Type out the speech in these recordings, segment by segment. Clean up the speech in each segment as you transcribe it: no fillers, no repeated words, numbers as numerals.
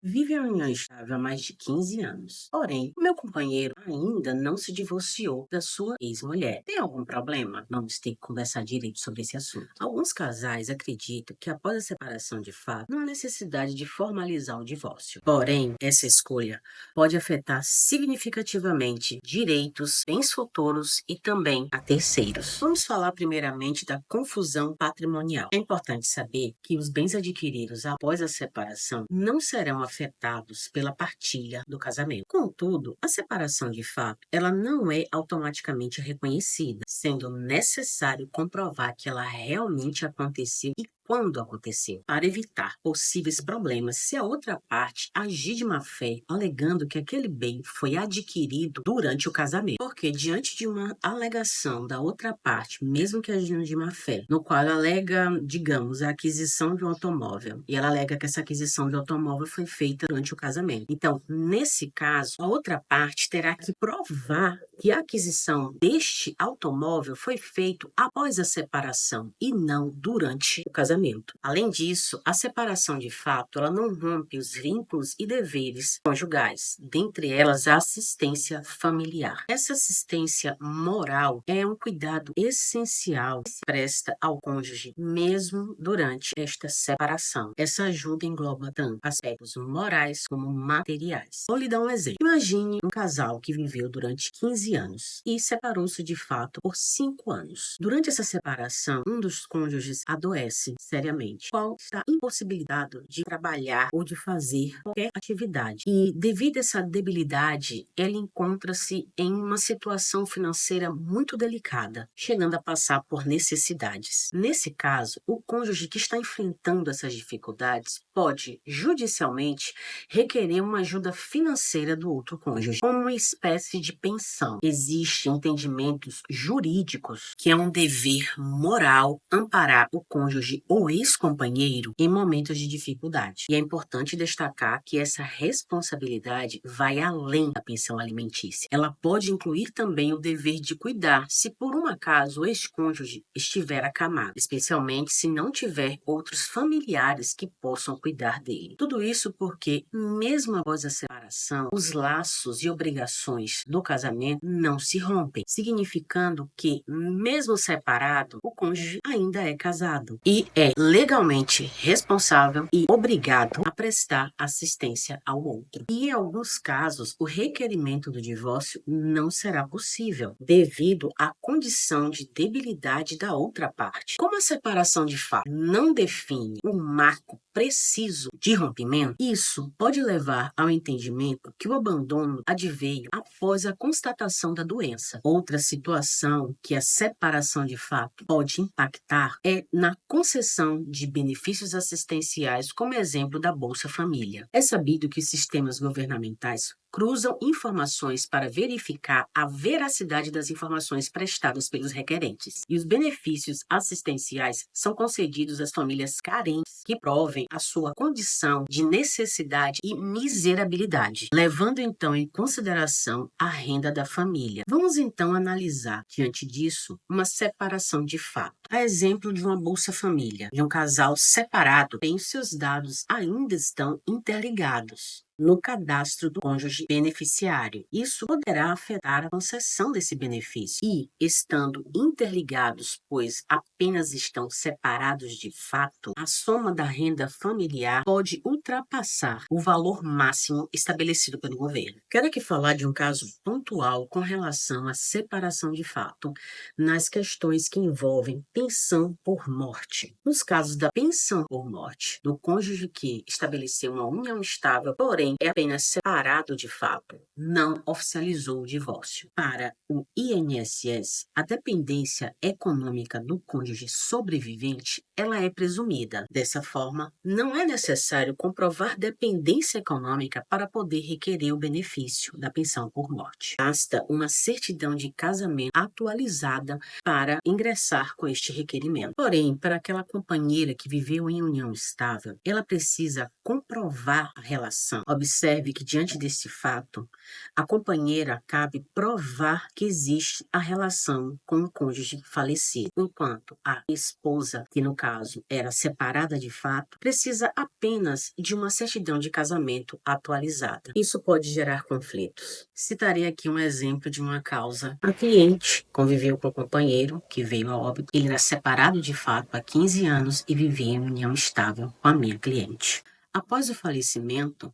Vive a união estável há mais de 15 anos. Porém, o meu companheiro ainda não se divorciou da sua ex-mulher. Tem algum problema? Vamos ter que conversar direito sobre esse assunto. Alguns casais acreditam que após a separação de fato, não há necessidade de formalizar o divórcio. Porém, essa escolha pode afetar significativamente direitos, bens futuros e também a terceiros. Vamos falar primeiramente da confusão patrimonial. É importante saber que os bens adquiridos após a separação não serão afetados pela partilha do casamento. Contudo, a separação de fato, ela não é automaticamente reconhecida, sendo necessário comprovar que ela realmente aconteceu e quando aconteceu, para evitar possíveis problemas se a outra parte agir de má fé, alegando que aquele bem foi adquirido durante o casamento. Porque diante de uma alegação da outra parte, mesmo que agindo de má fé, no qual ela alega, digamos, a aquisição de um automóvel, e ela alega que essa aquisição de automóvel foi feita durante o casamento. Então, nesse caso, a outra parte terá que provar que a aquisição deste automóvel foi feito após a separação e não durante o casamento. Além disso, a separação de fato, ela não rompe os vínculos e deveres conjugais, dentre elas a assistência familiar. Essa assistência moral é um cuidado essencial que se presta ao cônjuge mesmo durante esta separação. Essa ajuda engloba tanto aspectos morais como materiais. Vou lhe dar um exemplo. Imagine um casal que viveu durante 15 anos e separou-se de fato por 5 anos. Durante essa separação, um dos cônjuges adoece seriamente, qual está impossibilitado de trabalhar ou de fazer qualquer atividade. E devido a essa debilidade, ela encontra-se em uma situação financeira muito delicada, chegando a passar por necessidades. Nesse caso, o cônjuge que está enfrentando essas dificuldades pode, judicialmente, requerer uma ajuda financeira do outro cônjuge, como uma espécie de pensão. Existem entendimentos jurídicos que é um dever moral amparar o cônjuge ou ex-companheiro em momentos de dificuldade. E é importante destacar que essa responsabilidade vai além da pensão alimentícia. Ela pode incluir também o dever de cuidar, se por um acaso o ex-cônjuge estiver acamado, especialmente se não tiver outros familiares que possam cuidar dele. Tudo isso porque, mesmo após a separação, os laços e obrigações do casamento não se rompem, significando que, mesmo separado, o cônjuge ainda é casado e é legalmente responsável e obrigado a prestar assistência ao outro. E em alguns casos, o requerimento do divórcio não será possível, devido à condição de debilidade da outra parte. Como a separação de fato não define um marco preciso de rompimento, isso pode levar ao entendimento que o abandono adveio após a constatação da doença. Outra situação que a separação de fato pode impactar é na concessão de benefícios assistenciais, como exemplo da Bolsa Família. É sabido que os sistemas governamentais cruzam informações para verificar a veracidade das informações prestadas pelos requerentes. E os benefícios assistenciais são concedidos às famílias carentes que provem a sua condição de necessidade e miserabilidade, levando então em consideração a renda da família. Vamos então analisar, diante disso, uma separação de fato. A exemplo de uma Bolsa Família, de um casal separado, tem seus dados ainda estão interligados no cadastro do cônjuge beneficiário. Isso poderá afetar a concessão desse benefício e, estando interligados, pois apenas estão separados de fato, a soma da renda familiar pode ultrapassar o valor máximo estabelecido pelo governo. Quero aqui falar de um caso pontual com relação à separação de fato nas questões que envolvem pensão por morte. Nos casos da pensão por morte, do cônjuge que estabeleceu uma união estável, porém é apenas separado de fato, não oficializou o divórcio. Para o INSS, a dependência econômica do cônjuge sobrevivente, ela é presumida. Dessa forma, não é necessário comprovar dependência econômica para poder requerer o benefício da pensão por morte. Basta uma certidão de casamento atualizada para ingressar com este requerimento. Porém, para aquela companheira que viveu em união estável, ela precisa comprovar a relação. Observe que, diante desse fato, a companheira cabe provar que existe a relação com o cônjuge falecido, enquanto a esposa, que no caso era separada de fato, precisa apenas de uma certidão de casamento atualizada. Isso pode gerar conflitos. Citarei aqui um exemplo de uma causa. A cliente conviveu com o companheiro que veio a óbito. Ele era separado de fato há 15 anos e vivia em união estável com a minha cliente. Após o falecimento,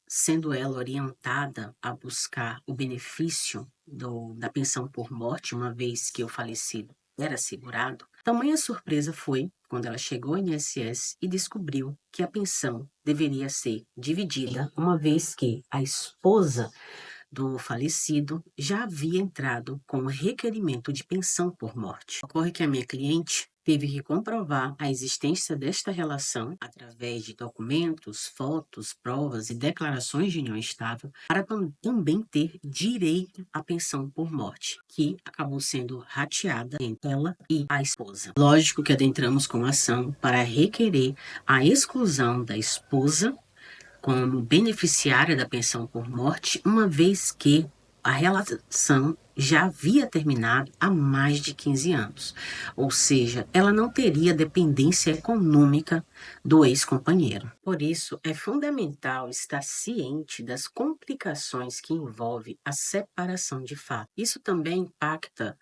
sendo ela orientada a buscar o benefício da pensão por morte, uma vez que o falecido era segurado, tamanha surpresa foi quando ela chegou ao INSS e descobriu que a pensão deveria ser dividida, uma vez que a esposa do falecido já havia entrado com o requerimento de pensão por morte. Ocorre que a minha cliente teve que comprovar a existência desta relação através de documentos, fotos, provas e declarações de união estável para também ter direito à pensão por morte, que acabou sendo rateada entre ela e a esposa. Lógico que adentramos com a ação para requerer a exclusão da esposa como beneficiária da pensão por morte, uma vez que a relação já havia terminado há mais de 15 anos. Ou seja, ela não teria dependência econômica do ex-companheiro. Por isso, é fundamental estar ciente das complicações que envolve a separação de fato. Isso também impacta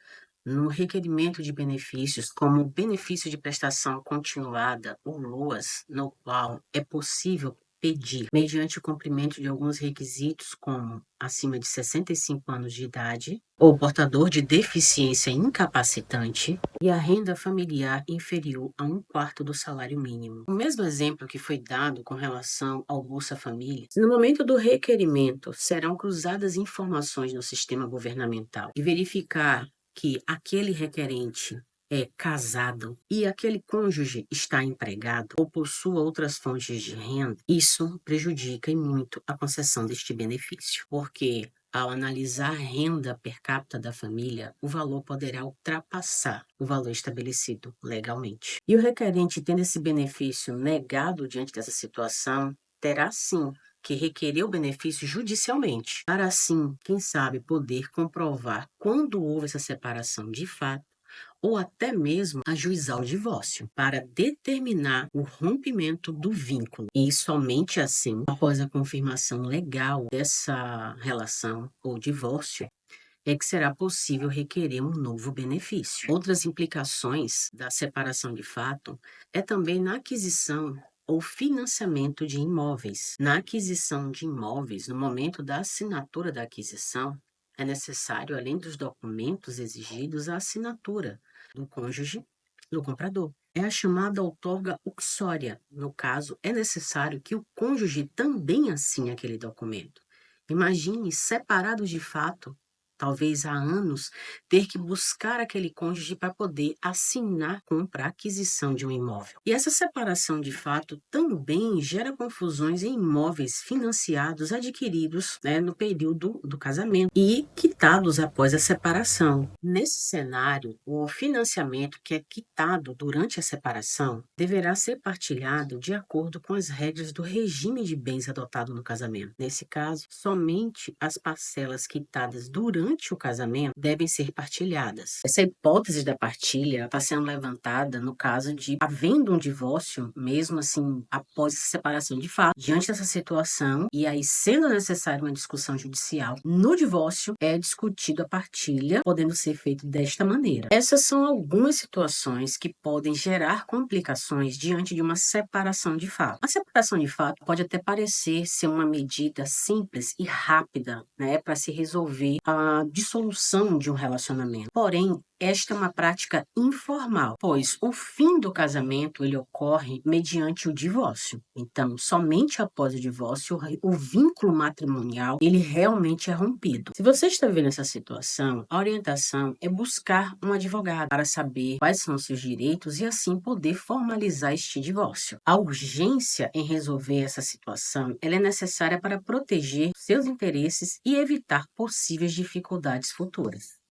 no requerimento de benefícios, como o benefício de prestação continuada, o LOAS, no qual é possível pedir, mediante o cumprimento de alguns requisitos, como acima de 65 anos de idade, ou portador de deficiência incapacitante, e a renda familiar inferior a 1/4 do salário mínimo. O mesmo exemplo que foi dado com relação ao Bolsa Família, no momento do requerimento, serão cruzadas informações no sistema governamental e verificar que aquele requerente é casado e aquele cônjuge está empregado ou possua outras fontes de renda, isso prejudica e muito a concessão deste benefício, porque ao analisar a renda per capita da família, o valor poderá ultrapassar o valor estabelecido legalmente. E o requerente, tendo esse benefício negado diante dessa situação, terá sim que requerer o benefício judicialmente, para assim, quem sabe, poder comprovar quando houve essa separação de fato, ou até mesmo ajuizar o divórcio, para determinar o rompimento do vínculo. E somente assim, após a confirmação legal dessa relação ou divórcio, é que será possível requerer um novo benefício. Outras implicações da separação de fato é também na aquisição ou financiamento de imóveis. Na aquisição de imóveis, no momento da assinatura da aquisição, é necessário, além dos documentos exigidos, a assinatura do cônjuge do comprador. É a chamada outorga uxória. No caso, é necessário que o cônjuge também assine aquele documento. Imagine, separados de fato, talvez há anos, ter que buscar aquele cônjuge para poder assinar a compra, a aquisição de um imóvel. E essa separação de fato também gera confusões em imóveis financiados, adquiridos, no período do casamento e quitados após a separação. Nesse cenário, o financiamento que é quitado durante a separação deverá ser partilhado de acordo com as regras do regime de bens adotado no casamento. Nesse caso, somente as parcelas quitadas durante o casamento devem ser partilhadas. Essa hipótese da partilha está sendo levantada no caso de havendo um divórcio, mesmo assim, após a separação de fato. Diante dessa situação, e aí sendo necessária uma discussão judicial, no divórcio é discutido a partilha, podendo ser feito desta maneira. Essas são algumas situações que podem gerar complicações diante de uma separação de fato. A separação de fato pode até parecer ser uma medida simples e rápida, para se resolver a dissolução de um relacionamento. Porém, esta é uma prática informal, pois o fim do casamento ele ocorre mediante o divórcio. Então, somente após o divórcio, o vínculo matrimonial ele realmente é rompido. Se você está vendo essa situação, a orientação é buscar um advogado para saber quais são os seus direitos e assim poder formalizar este divórcio. A urgência em resolver essa situação ela é necessária para proteger seus interesses e evitar possíveis dificuldades futuras.